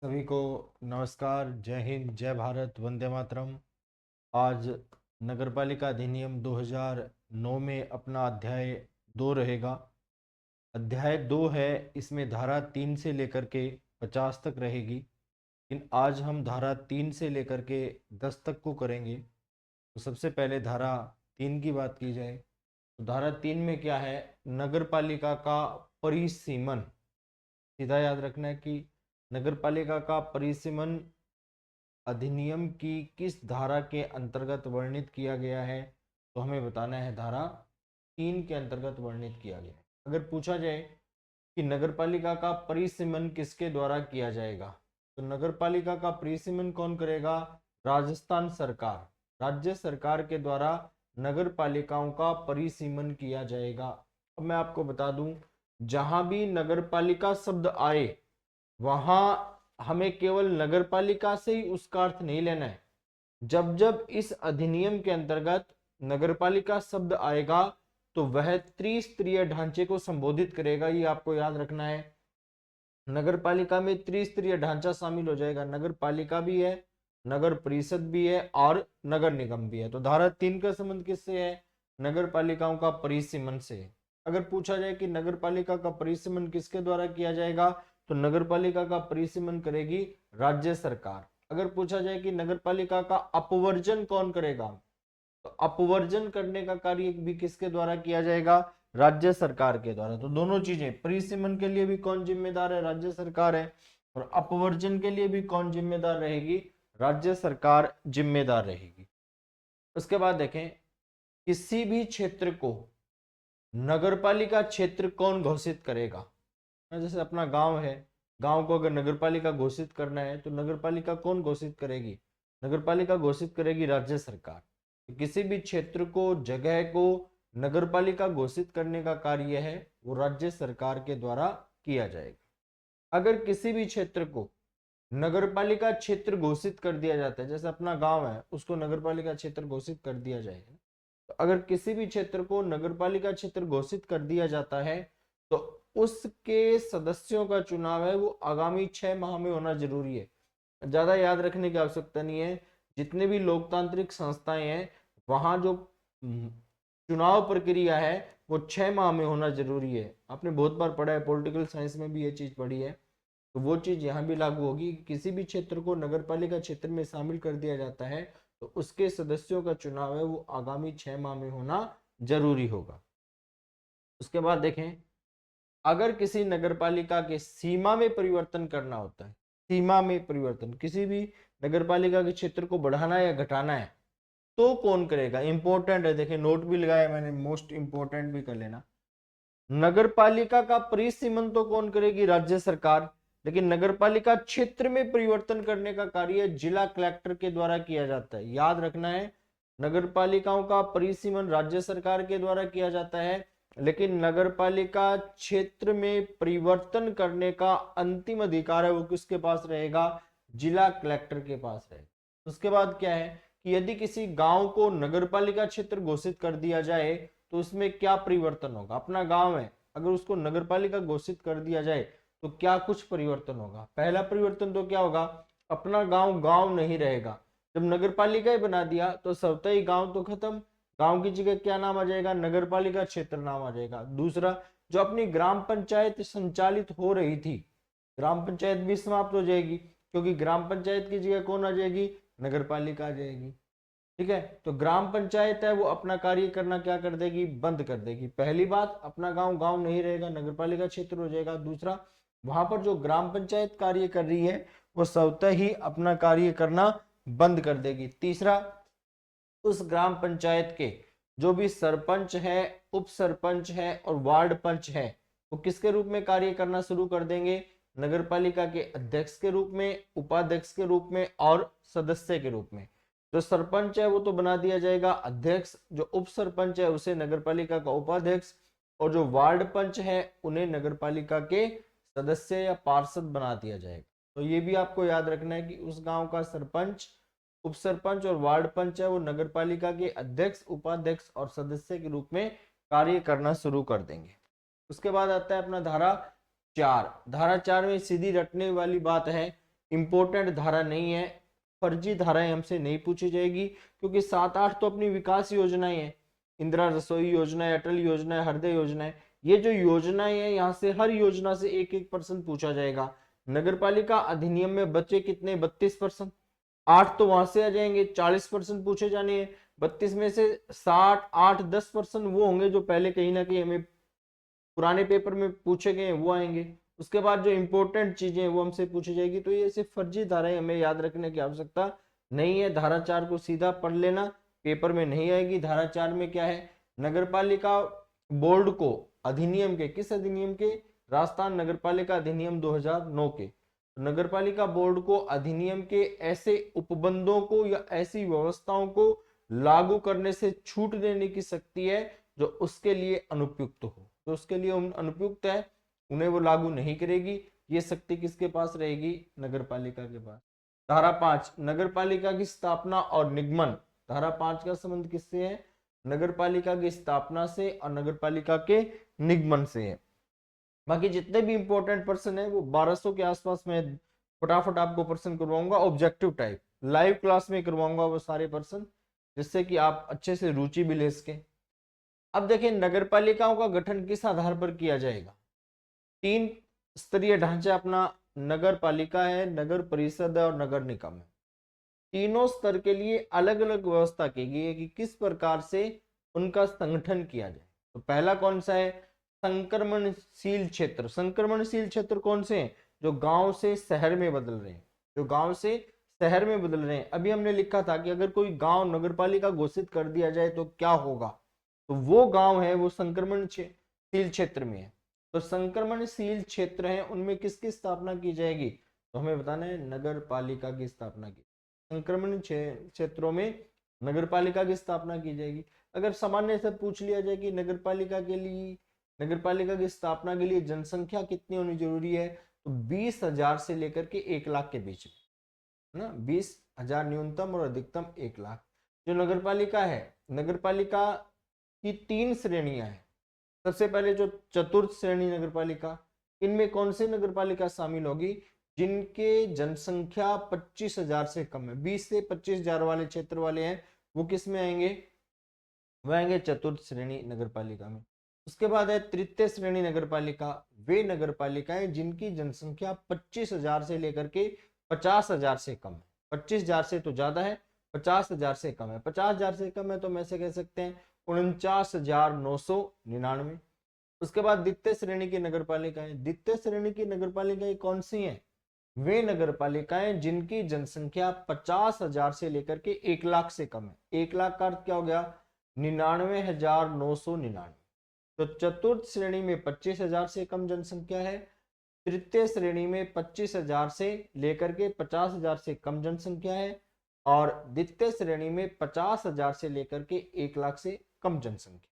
सभी को नमस्कार। जय हिंद, जय भारत, वंदे मातरम। आज नगरपालिका अधिनियम 2009 में अपना अध्याय 2 रहेगा। अध्याय 2 है, इसमें धारा 3 से लेकर के 50 तक रहेगी, लेकिन आज हम धारा 3 से लेकर के 10 तक को करेंगे। तो सबसे पहले धारा 3 की बात की जाए तो धारा 3 में क्या है, नगरपालिका का परिसीमन। सीधा याद रखना है कि नगरपालिका का परिसीमन अधिनियम की किस धारा के अंतर्गत वर्णित किया गया है, तो हमें बताना है धारा 3 के अंतर्गत वर्णित किया गया है। अगर पूछा जाए कि नगरपालिका का परिसीमन किसके द्वारा किया जाएगा, तो नगरपालिका का परिसीमन कौन करेगा? राजस्थान सरकार, राज्य सरकार के द्वारा नगरपालिकाओं का परिसीमन किया जाएगा। अब मैं आपको बता दूं, जहां भी नगरपालिका शब्द आए वहां हमें केवल नगरपालिका से ही उसका अर्थ नहीं लेना है। जब जब इस अधिनियम के अंतर्गत नगरपालिका शब्द आएगा तो वह त्रिस्तरीय ढांचे को संबोधित करेगा, ये आपको याद रखना है। नगरपालिका में त्रिस्तरीय ढांचा शामिल हो जाएगा, नगरपालिका भी है, नगर परिषद भी है और नगर निगम भी है। तो धारा 3 का संबंध किससे है? नगरपालिकाओं का परिसीमन से। अगर पूछा जाए कि नगरपालिका का परिसीमन किसके द्वारा किया जाएगा, तो नगरपालिका का परिसीमन करेगी राज्य सरकार। अगर पूछा जाए कि नगरपालिका का अपवर्जन कौन करेगा, तो अपवर्जन करने का कार्य भी किसके द्वारा किया जाएगा? राज्य सरकार के द्वारा। तो दोनों चीजें, परिसीमन के लिए भी कौन जिम्मेदार है? राज्य सरकार है। और अपवर्जन के लिए भी कौन जिम्मेदार रहेगी? राज्य सरकार जिम्मेदार रहेगी। उसके बाद देखें, किसी भी क्षेत्र को नगरपालिका क्षेत्र कौन घोषित करेगा? जैसे अपना गांव है, गांव को अगर नगरपालिका घोषित करना है तो नगरपालिका कौन घोषित करेगी? नगरपालिका घोषित करेगी राज्य सरकार। तो किसी भी क्षेत्र को, जगह को नगरपालिका घोषित करने का कार्य है वो राज्य सरकार के द्वारा किया जाएगा। अगर किसी भी क्षेत्र को नगरपालिका क्षेत्र घोषित कर दिया जाता है, जैसे अपना गांव है उसको नगरपालिका क्षेत्र घोषित कर दिया जाएगा, तो अगर किसी भी क्षेत्र को नगरपालिका क्षेत्र घोषित कर दिया जाता है तो उसके सदस्यों का चुनाव है वो आगामी 6 माह में होना जरूरी है। ज्यादा याद रखने की आवश्यकता नहीं है। जितने भी लोकतांत्रिक संस्थाएं हैं वहां जो चुनाव प्रक्रिया है वो 6 माह में होना जरूरी है। आपने बहुत बार पढ़ा है, पॉलिटिकल साइंस में भी ये चीज पढ़ी है, तो वो चीज यहाँ भी लागू होगी। किसी भी क्षेत्र को नगरपालिका क्षेत्र में शामिल कर दिया जाता है तो उसके सदस्यों का चुनाव है वो आगामी 6 माह में होना जरूरी होगा। उसके बाद देखें, अगर किसी नगरपालिका के सीमा में परिवर्तन करना होता है, सीमा में परिवर्तन, किसी भी नगरपालिका के क्षेत्र को बढ़ाना या घटाना है तो कौन करेगा? इंपॉर्टेंट है, देखिए नोट भी लगाया मैंने, मोस्ट इंपॉर्टेंट भी कर लेना। नगरपालिका का परिसीमन तो कौन करेगी? राज्य सरकार। लेकिन नगरपालिका क्षेत्र में परिवर्तन करने का कार्य जिला कलेक्टर के द्वारा किया जाता है। याद रखना है, नगरपालिकाओं का परिसीमन राज्य सरकार के द्वारा किया जाता है, लेकिन नगरपालिका क्षेत्र में परिवर्तन करने का अंतिम अधिकार है वो किसके पास रहेगा? जिला कलेक्टर के पास रहेगा। उसके बाद क्या है कि यदि किसी गांव को नगरपालिका क्षेत्र घोषित कर दिया जाए तो उसमें क्या परिवर्तन होगा? अपना गांव है, अगर उसको नगरपालिका घोषित कर दिया जाए तो क्या कुछ परिवर्तन होगा? पहला परिवर्तन तो क्या होगा? अपना गांव गांव नहीं रहेगा। जब नगरपालिका ही बना दिया तो स्वतः ही गांव तो खत्म, गांव की जगह क्या नाम आ जाएगा? नगरपालिका क्षेत्र नाम आ जाएगा। दूसरा, जो अपनी ग्राम पंचायत संचालित हो रही थी, ग्राम पंचायत भी समाप्त हो जाएगी, क्योंकि ग्राम पंचायत की जगह कौन आ जाएगी? नगरपालिका आ जाएगी। ठीक है, तो ग्राम पंचायत है वो अपना कार्य करना क्या कर देगी? बंद कर देगी। पहली बात, अपना गांव गांव नहीं रहेगा, नगरपालिका क्षेत्र हो जाएगा। दूसरा, वहां पर जो ग्राम पंचायत कार्य कर रही है वो स्वतः ही अपना कार्य करना बंद कर देगी। तीसरा, उस ग्राम पंचायत के जो भी सरपंच है, उप सरपंच है और वार्ड पंच है वो किसके रूप में कार्य करना शुरू कर देंगे? नगरपालिका के अध्यक्ष के रूप में, उपाध्यक्ष के रूप में और सदस्य के रूप में। जो सरपंच है वो तो बना दिया जाएगा अध्यक्ष, जो उप सरपंच है उसे नगरपालिका का उपाध्यक्ष, और जो वार्ड पंच है उन्हें नगरपालिका के सदस्य या पार्षद बना दिया जाएगा। तो ये भी आपको याद रखना है कि उस गांव का सरपंच, उप सरपंच और वार्ड पंच है वो नगरपालिका के अध्यक्ष, उपाध्यक्ष और सदस्य के रूप में कार्य करना शुरू कर देंगे। उसके बाद आता है अपना धारा 4। धारा 4 में सीधी रटने वाली बात है इंपॉर्टेंट धारा नहीं है, फर्जी धाराएं हमसे नहीं पूछी जाएगी, क्योंकि 7-8 तो अपनी विकास योजनाएं हैं, इंदिरा रसोई योजना है, अटल योजना है, हृदय योजना है। ये जो योजनाएं हैं यहाँ से हर योजना से 1-1% पूछा जाएगा। नगरपालिका अधिनियम में बचे कितने? 32%। 8 तो वहां से आ जाएंगे, 40% पूछे जाने हैं। 32 में से 60, 8, 10% वो होंगे जो पहले कहीं ना कहीं हमें पुराने पेपर में पूछे गए हैं, वो आएंगे। उसके बाद जो इंपॉर्टेंट चीजें हैं वो हमसे पूछी जाएगी। तो ये सिर्फ फर्जी धाराएं, हमें याद रखने की आवश्यकता नहीं है। धारा 4 को सीधा पढ़ लेना, पेपर में नहीं आएगी। धारा 4 में क्या है? नगरपालिका बोर्ड को अधिनियम के, किस अधिनियम के? राजस्थान नगरपालिका अधिनियम 2009 के। नगरपालिका बोर्ड को अधिनियम के ऐसे उपबंधों को या ऐसी व्यवस्थाओं को लागू करने से छूट देने की शक्ति है जो उसके लिए अनुपयुक्त हो। तो उसके लिए अनुपयुक्त है, उन्हें वो लागू नहीं करेगी। ये शक्ति किसके पास रहेगी? नगरपालिका के पास। धारा 5 नगरपालिका की स्थापना और निगमन। धारा 5 का संबंध किससे है? नगरपालिका की स्थापना से और नगरपालिका के निगमन से है। बाकी जितने भी इंपॉर्टेंट प्रश्न है वो 1200 के आसपास में फटाफट आपको प्रश्न करवाऊंगा, ऑब्जेक्टिव टाइप, लाइव क्लास में करवाऊंगा वो सारे प्रश्न, जिससे कि आप अच्छे से रुचि भी ले सके। अब देखिए, नगरपालिकाओं का गठन किस आधार पर किया जाएगा? 3 स्तरीय ढांचा अपना नगर पालिका है, नगर परिषद है और नगर निगम है। तीनों स्तर के लिए अलग अलग व्यवस्था की गई है कि किस प्रकार से उनका संगठन किया जाए। तो पहला कौन सा है? संक्रमणशील क्षेत्र। संक्रमणशील क्षेत्र कौन से हैं? जो गांव से शहर में बदल रहे हैं, जो गांव से शहर में बदल रहे हैं। अभी हमने लिखा था कि अगर कोई गांव नगरपालिका घोषित कर दिया जाए तो क्या होगा, तो वो गांव है वो संक्रमणशील क्षेत्र में है। तो संक्रमणशील क्षेत्र है, उनमें किसकी स्थापना की जाएगी? तो हमें बताना है नगर पालिका की स्थापना की। संक्रमण क्षेत्रों में नगरपालिका की स्थापना की जाएगी। अगर सामान्य से पूछ लिया जाए कि नगरपालिका की स्थापना के लिए जनसंख्या कितनी होनी जरूरी है, तो 20,000 से लेकर के 1 लाख के बीच में ना, 20,000 न्यूनतम और अधिकतम 1 लाख। जो नगरपालिका है, नगरपालिका की 3 श्रेणियां हैं। सबसे पहले जो चतुर्थ श्रेणी नगरपालिका, इनमें कौन सी नगरपालिका शामिल होगी? जिनके जनसंख्या 25,000 से कम है, 20 से 25,000 वाले क्षेत्र वाले हैं, वो किस में आएंगे? वो आएंगे चतुर्थ श्रेणी नगरपालिका में। उसके बाद है तृतीय श्रेणी नगरपालिका। वे नगरपालिकाएं जिनकी जनसंख्या 25,000 से लेकर के 50,000 से कम है। 25,000 से तो ज्यादा है, 50,000 से कम है। 50,000 से कम है तो हम ऐसे कह सकते हैं 49,999। उसके बाद द्वितीय श्रेणी की नगरपालिकाएं। द्वितीय श्रेणी की नगरपालिकाएं कौन सी हैं? वे नगरपालिकाएं जिनकी जनसंख्या 50,000 से लेकर के 1 लाख से कम है। 1 लाख का अर्थ क्या हो गया? 99,999। तो चतुर्थ श्रेणी में 25,000 से कम जनसंख्या है, तृतीय श्रेणी में 25,000 से लेकर के 50,000 से कम जनसंख्या है, और द्वितीय श्रेणी में 50,000 से लेकर के 1 लाख से कम जनसंख्या।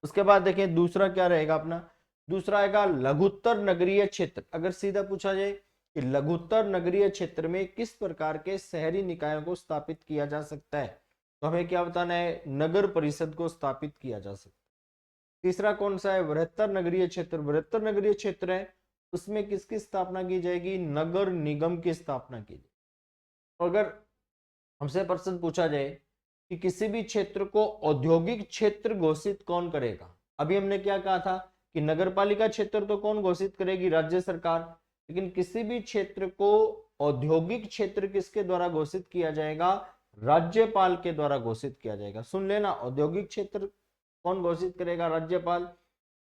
उसके बाद देखें दूसरा क्या रहेगा अपना, दूसरा आएगा लघुत्तर नगरीय क्षेत्र। अगर सीधा पूछा जाए कि लघुत्तर नगरीय क्षेत्र में किस प्रकार के शहरी निकायों को स्थापित किया जा सकता है, तो हमें क्या बताना है? नगर परिषद को स्थापित किया जा सकता है। तीसरा कौन सा है? बृहत्तर नगरीय क्षेत्र। बृहत्तर नगरीय क्षेत्र है, उसमें किसकी स्थापना की जाएगी? नगर निगम की स्थापना की जाएगी। अगर हमसे प्रश्न पूछा जाए कि किसी भी क्षेत्र को औद्योगिक क्षेत्र घोषित कौन करेगा, अभी हमने क्या कहा था कि नगरपालिका क्षेत्र तो कौन घोषित करेगी? राज्य सरकार। लेकिन किसी भी क्षेत्र को औद्योगिक क्षेत्र किसके द्वारा घोषित किया जाएगा? राज्यपाल के द्वारा घोषित किया जाएगा। सुन लेना, औद्योगिक क्षेत्र कौन घोषित करेगा? राज्यपाल।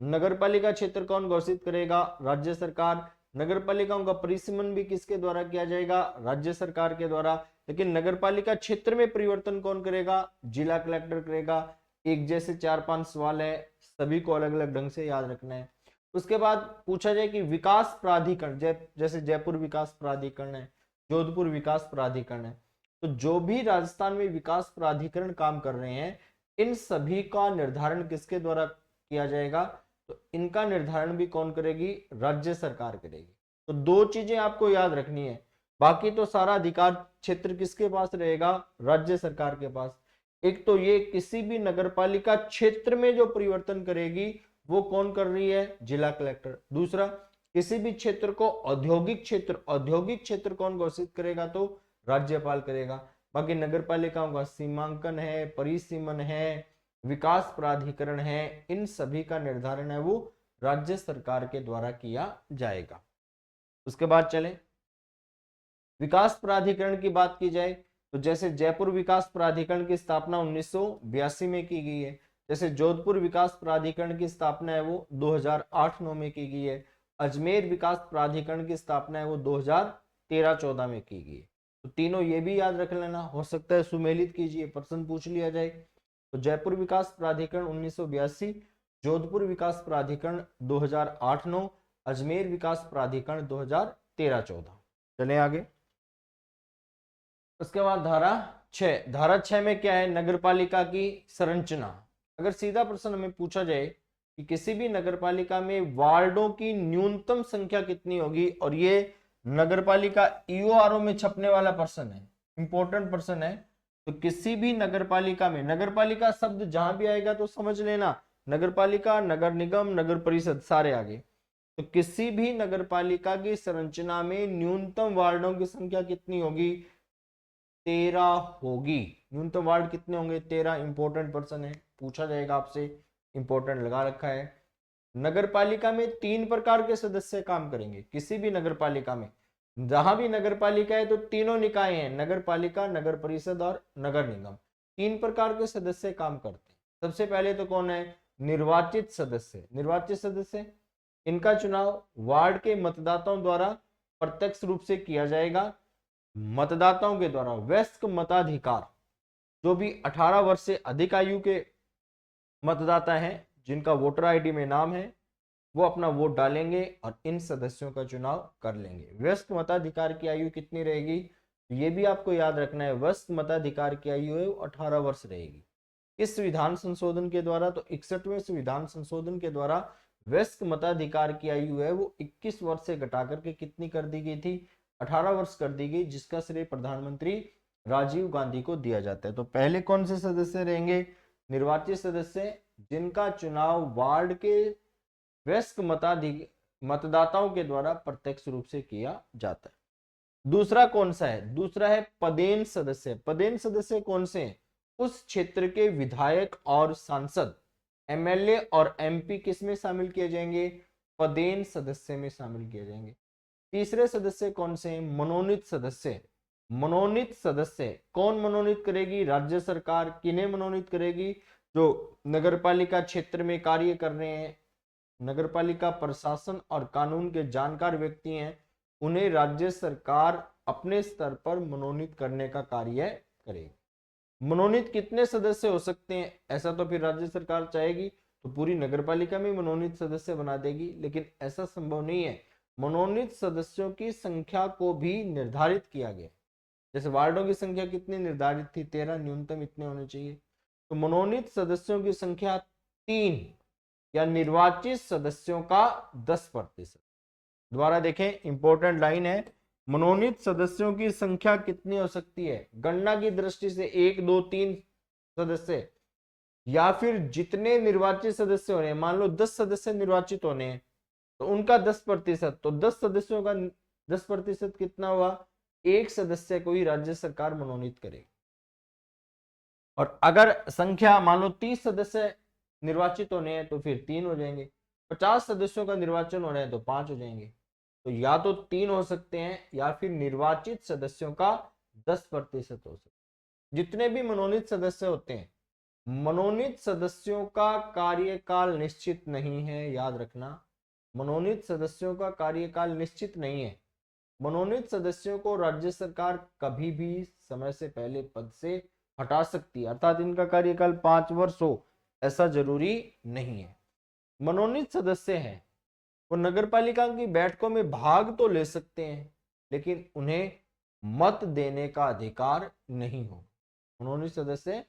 नगरपालिका क्षेत्र कौन घोषित करेगा? राज्य सरकार। नगरपालिकाओं का परिसीमन भी किसके द्वारा किया जाएगा? राज्य सरकार के द्वारा। लेकिन नगरपालिका क्षेत्र में परिवर्तन कौन करेगा? जिला कलेक्टर करेगा। एक जैसे 4-5 सवाल है, सभी को अलग अलग ढंग से याद रखना है। उसके बाद पूछा जाए कि विकास प्राधिकरण, जैसे जयपुर विकास प्राधिकरण है, जोधपुर विकास प्राधिकरण है, तो जो भी राजस्थान में विकास प्राधिकरण काम कर रहे हैं, इन सभी का निर्धारण किसके द्वारा किया जाएगा? तो इनका निर्धारण भी कौन करेगी? राज्य सरकार करेगी। तो 2 चीजें आपको याद रखनी है, बाकी तो सारा अधिकार क्षेत्र किसके पास रहेगा? राज्य सरकार के पास। एक तो ये किसी भी नगरपालिका क्षेत्र में जो परिवर्तन करेगी वो कौन कर रही है? जिला कलेक्टर। दूसरा, किसी भी क्षेत्र को औद्योगिक क्षेत्र कौन घोषित करेगा? तो राज्यपाल करेगा। बाकी नगर पालिकाओं का सीमांकन है, परिसीमन है, विकास प्राधिकरण है, इन सभी का निर्धारण है वो राज्य सरकार के द्वारा किया जाएगा। उसके बाद चले विकास प्राधिकरण की बात की जाए तो जैसे जयपुर विकास प्राधिकरण की स्थापना 1982 में की गई है, जैसे जोधपुर विकास प्राधिकरण की स्थापना है वो 2008-9 में की गई है, अजमेर विकास प्राधिकरण की स्थापना है वो 2013-14 में की गई है। तो तीनों ये भी याद रख लेना, हो सकता है सुमेलित कीजिए, प्रश्न पूछ लिया जाए। तो जयपुर विकास प्राधिकरण 1982, जोधपुर विकास प्राधिकरण 2008-9, अजमेर विकास प्राधिकरण 2013-14। चले आगे। उसके बाद धारा 6 में क्या है? नगरपालिका की संरचना। अगर सीधा प्रश्न हमें पूछा जाए कि किसी भी नगरपालिका में वार्डों की न्यूनतम संख्या कितनी होगी, और ये नगरपालिका ईओआरओ में छपने वाला प्रश्न है, इंपॉर्टेंट प्रश्न है। तो किसी भी नगरपालिका में, नगरपालिका शब्द जहां भी आएगा तो समझ लेना नगरपालिका, नगर निगम, नगर परिषद सारे आगे। तो किसी भी नगरपालिका की संरचना में न्यूनतम वार्डों की संख्या कितनी होगी? 13 होगी। न्यूनतम वार्ड कितने होंगे? 13। इंपॉर्टेंट पर्सन है, पूछा जाएगा आपसे, इंपॉर्टेंट लगा रखा है। नगरपालिका में 3 प्रकार के सदस्य काम करेंगे। किसी भी नगरपालिका में, जहां भी नगरपालिका है तो तीनों निकाय हैं, नगरपालिका, नगर परिषद और नगर निगम। 3 प्रकार के सदस्य काम करते हैं। सबसे पहले तो कौन है? निर्वाचित सदस्य। निर्वाचित सदस्य, इनका चुनाव वार्ड के मतदाताओं द्वारा प्रत्यक्ष रूप से किया जाएगा। मतदाताओं के द्वारा वयस्क मताधिकार, जो भी 18 वर्ष से अधिक आयु के मतदाता हैं जिनका वोटर आईडी में नाम है, वो अपना वोट डालेंगे और इन सदस्यों का चुनाव कर लेंगे। वयस्क मताधिकार की आयु कितनी रहेगी? ये भी आपको याद रखना है, वयस्क मताधिकार की आयु है 18 वर्ष रहेगी। इस संविधान संशोधन के द्वारा, तो 61वें संविधान संशोधन के द्वारा वयस्क मताधिकार की आयु है वो 21 वर्ष से घटा करके कितनी कर दी गई थी? 18 वर्ष कर दी गई, जिसका श्रेय प्रधानमंत्री राजीव गांधी को दिया जाता है। तो पहले कौन से सदस्य रहेंगे? निर्वाचित सदस्य, जिनका चुनाव वार्ड के वयस्क मतदाताओं के द्वारा प्रत्यक्ष रूप से किया जाता है। दूसरा कौन सा है? दूसरा है पदेन सदस्य। पदेन सदस्य कौन से हैं? उस क्षेत्र के विधायक और सांसद, एमएलए और एमपी किस में शामिल किए जाएंगे? पदेन सदस्य में शामिल किए जाएंगे। तीसरे सदस्य कौन से हैं? मनोनीत सदस्य। मनोनीत सदस्य कौन मनोनीत करेगी? राज्य सरकार। किन्हें मनोनीत करेगी? जो नगरपालिका क्षेत्र में कार्य कर रहे हैं, नगरपालिका प्रशासन और कानून के जानकार व्यक्ति हैं, उन्हें राज्य सरकार अपने स्तर पर मनोनीत करने का कार्य करेगी। मनोनीत कितने सदस्य हो सकते हैं? ऐसा तो फिर राज्य सरकार चाहेगी तो पूरी नगरपालिका में मनोनीत सदस्य बना देगी, लेकिन ऐसा संभव नहीं है। मनोनीत सदस्यों की संख्या को भी निर्धारित किया गया। जैसे वार्डों की संख्या कितनी निर्धारित थी? 13, न्यूनतम इतने होने चाहिए। तो मनोनीत सदस्यों की संख्या 3 या निर्वाचित सदस्यों का 10%। दोबारा देखें, इंपॉर्टेंट लाइन है, मनोनीत सदस्यों की संख्या कितनी हो सकती है? गणना की दृष्टि से 1, 2, 3 सदस्य, या फिर जितने निर्वाचित सदस्य होने हैं। मान लो 10 सदस्य निर्वाचित होने हैं तो उनका 10%, तो 10 सदस्यों का 10% कितना हुआ? 1 सदस्य को ही राज्य सरकार मनोनीत करेगी। और अगर संख्या मान लो 30 सदस्य निर्वाचित होने हैं तो फिर 3 हो जाएंगे। 50 सदस्यों का निर्वाचन हो रहा है तो 5 हो जाएंगे। तो या तो 3 हो सकते हैं या फिर निर्वाचित सदस्यों का 10% हो सकता है। जितने भी मनोनीत सदस्य होते हैं, मनोनीत सदस्यों का कार्यकाल निश्चित नहीं है, याद रखना। मनोनीत सदस्यों का कार्यकाल निश्चित नहीं है। मनोनीत सदस्यों को राज्य सरकार कभी भी समय से पहले पद से हटा सकती है, अर्थात इनका कार्यकाल 5 वर्ष हो ऐसा जरूरी नहीं है। मनोनीत सदस्य हैं वो नगरपालिका की बैठकों में भाग तो ले सकते हैं, लेकिन उन्हें मत देने का अधिकार नहीं हो। मनोनीत सदस्य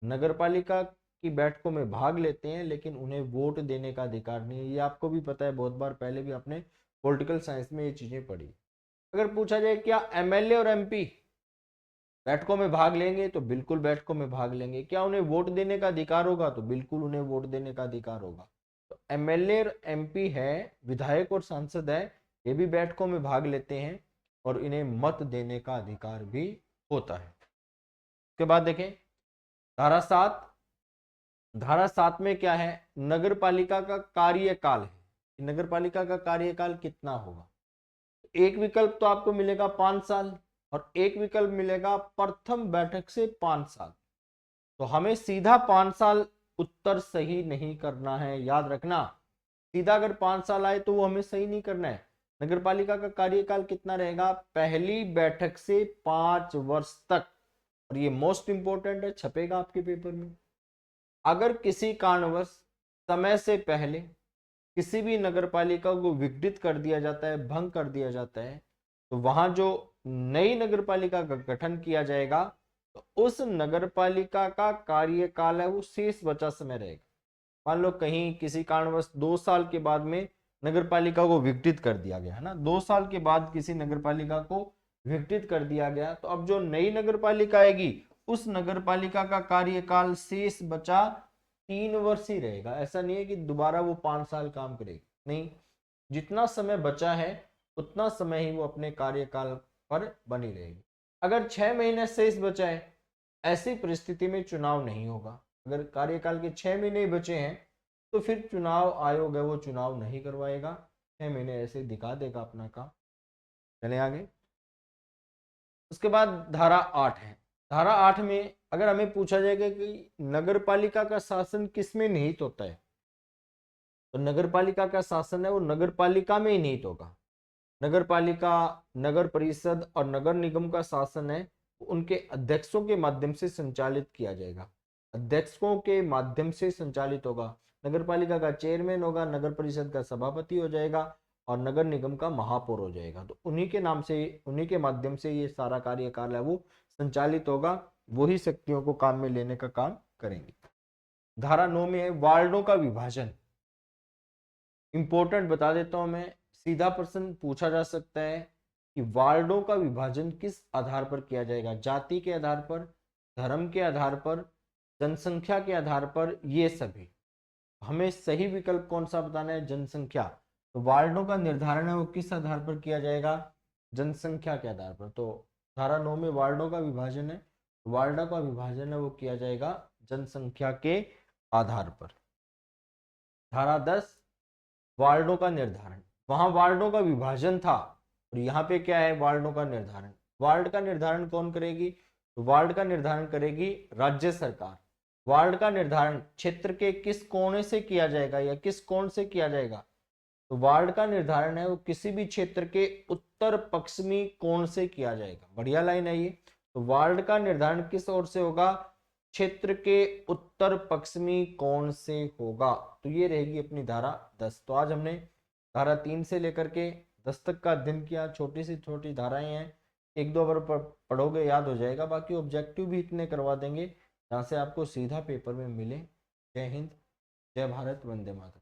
नगरपालिका की बैठकों में भाग लेते हैं, लेकिन उन्हें वोट देने का अधिकार नहीं है। ये आपको भी पता है, बहुत बार पहले भी आपने पॉलिटिकल साइंस में ये चीजें पढ़ी। अगर पूछा जाए क्या एमएलए और एमपी बैठकों में भाग लेंगे, तो बिल्कुल बैठकों में भाग लेंगे। क्या उन्हें वोट देने का अधिकार होगा? तो बिल्कुल उन्हें वोट देने का अधिकार होगा। तो एमएलए और एमपी है, विधायक और सांसद है, ये भी बैठकों में भाग लेते हैं और इन्हें मत देने का अधिकार भी होता है। उसके बाद देखें धारा 7। धारा 7 में क्या है, नगर पालिका का कार्यकाल है। नगर पालिका का कार्यकाल कितना होगा? एक विकल्प तो आपको मिलेगा 5 साल और एक विकल्प मिलेगा प्रथम बैठक से 5 साल। तो हमें सीधा 5 साल उत्तर सही नहीं करना है, याद रखना। सीधा अगर 5 साल आए तो वो हमें सही नहीं करना है। नगर पालिका का कार्यकाल कितना रहेगा? पहली बैठक से 5 वर्ष तक। और ये मोस्ट इंपोर्टेंट है, छपेगा आपके पेपर में। अगर किसी कारणवश समय से पहले किसी भी नगर पालिका को विघटित कर दिया जाता है, भंग कर दिया जाता है, तो वहां जो नई नगर पालिका का गठन किया जाएगा तो उस नगर पालिका का कार्यकाल है वो शेष बचा समय रहेगा। मान लो कहीं किसी कारणवश 2 साल के बाद में नगर पालिका को विघटित कर दिया गया है ना, 2 साल के बाद किसी नगर पालिका को विघटित कर दिया गया, तो अब जो नई नगर पालिका आएगी उस नगर पालिका का कार्यकाल शेष बचा 3 वर्ष ही रहेगा। ऐसा नहीं है कि दोबारा वो 5 साल काम करेगी, नहीं, जितना समय बचा है उतना समय ही वो अपने कार्यकाल पर बनी रहेगी। अगर 6 महीने शेष बचा है, ऐसी परिस्थिति में चुनाव नहीं होगा। अगर कार्यकाल के 6 महीने ही बचे हैं तो फिर चुनाव आयोग है वो चुनाव नहीं करवाएगा, 6 महीने ऐसे दिखा देगा अपना काम। चले आगे। उसके बाद धारा 8 है। धारा 8 में अगर हमें पूछा जाएगा कि नगर पालिका का शासन किसमें निहित होता है, तो नगर पालिका का शासन है वो नगर पालिका में ही निहित होगा। नगर पालिका, नगर परिषद और नगर निगम का शासन है उनके अध्यक्षों के माध्यम से संचालित किया जाएगा। अध्यक्षों के माध्यम से संचालित होगा। नगर पालिका का चेयरमैन होगा, नगर परिषद का सभापति हो जाएगा और नगर निगम का महापौर हो जाएगा। तो उन्हीं के नाम से, उन्हीं के माध्यम से ये सारा कार्यकाल है वो संचालित होगा। वही शक्तियों को काम में लेने का काम करेंगे। धारा 9 में है वार्डों का विभाजन। इंपॉर्टेंट बता देता हूं मैं, सीधा प्रश्न पूछा जा सकता है कि वार्डों का विभाजन किस आधार पर किया जाएगा? जाति के आधार पर, धर्म के आधार पर, जनसंख्या के आधार पर, ये सभी। हमें सही विकल्प कौन सा बताना है? जनसंख्या। तो वार्डों का निर्धारण है वो किस आधार पर किया जाएगा? जनसंख्या के आधार पर। तो धारा 9 में वार्डों का विभाजन है, वार्डों का विभाजन है वो किया जाएगा जनसंख्या के आधार पर। धारा 10 वार्डों का निर्धारण। वहां वार्डों का विभाजन था और यहाँ पे क्या है? वार्डों का निर्धारण। वार्ड का निर्धारण कौन करेगी? तो वार्ड का निर्धारण करेगी राज्य सरकार। वार्ड का निर्धारण क्षेत्र के किस कोने से किया जाएगा या किस कोण से किया जाएगा? तो वार्ड का निर्धारण है वो किसी भी क्षेत्र के उत्तर पश्चिमी कोण से किया जाएगा। बढ़िया लाइन है ये। तो वार्ड का निर्धारण किस ओर से होगा? क्षेत्र के उत्तर पश्चिमी कोण से होगा। तो ये रहेगी अपनी धारा 10। तो आज हमने धारा 3 से लेकर के 10 तक का अध्ययन किया। छोटी सी छोटी धाराएं हैं, एक दो बार पढ़ोगे याद हो जाएगा। बाकी ऑब्जेक्टिव भी इतने करवा देंगे जहाँ से आपको सीधा पेपर में मिले। जय हिंद, जय भारत, वंदे मातरम।